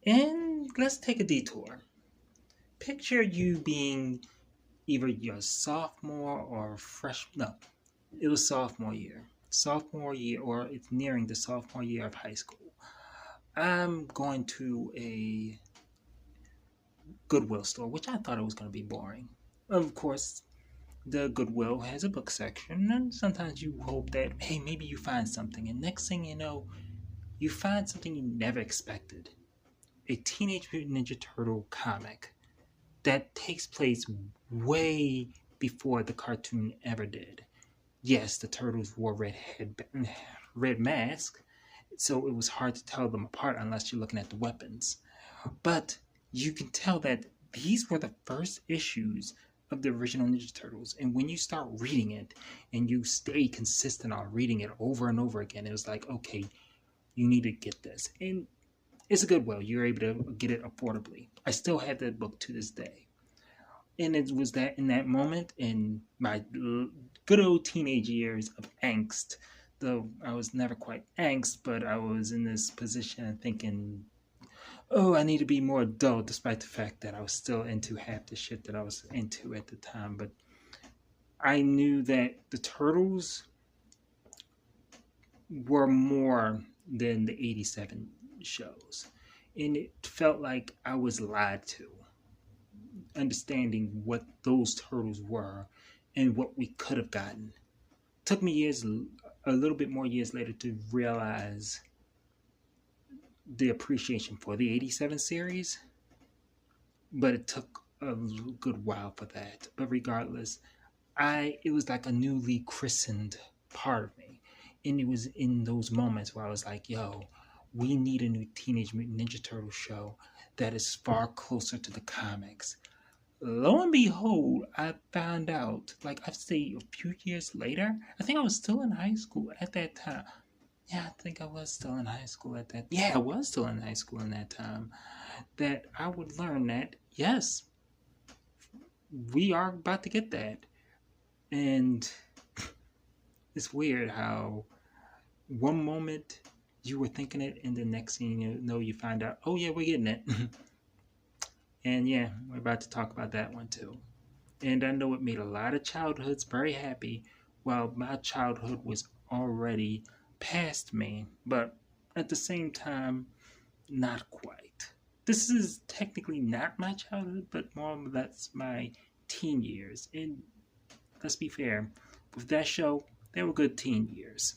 And let's take a detour. Picture you being either your sophomore or fresh. No, it was sophomore year. Sophomore year, or it's nearing the sophomore year of high school. I'm going to a Goodwill store, which I thought it was going to be boring. Of course, the Goodwill has a book section, and sometimes you hope that, hey, maybe you find something. And next thing you know, you find something you never expected, a Teenage Mutant Ninja Turtle comic that takes place way before the cartoon ever did. Yes, the turtles wore red masks, so it was hard to tell them apart unless you're looking at the weapons. But you can tell that these were the first issues of the original Ninja Turtles. And when you start reading it and you stay consistent on reading it over and over again, it was like, okay, you need to get this. And it's a Goodwill. You're able to get it affordably. I still have that book to this day. And it was that in that moment in my good old teenage years of angst, though I was never quite angst, but I was in this position thinking, oh, I need to be more adult, despite the fact that I was still into half the shit that I was into at the time. But I knew that the Turtles were more than the 87 shows. And it felt like I was lied to, understanding what those Turtles were and what we could have gotten. It took me years, a little bit more years later, to realize the appreciation for the 87 series, but it took a good while for that. But regardless, it was like a newly christened part of me. And it was in those moments where I was like, yo, we need a new Teenage Mutant Ninja Turtle show that is far closer to the comics. Lo and behold, I found out, like I'd say a few years later, I think I was still in high school at that time. Yeah, I think I was still in high school at that. Yeah, I was still in high school in that time. That I would learn that, yes, we are about to get that. And it's weird how one moment you were thinking it, and the next thing you know, you find out, oh yeah, we're getting it. And yeah, we're about to talk about that one too. And I know it made a lot of childhoods very happy, while my childhood was already past me, but at the same time, not quite. This is technically not my childhood, but more or less my teen years. And let's be fair, with that show, they were good teen years.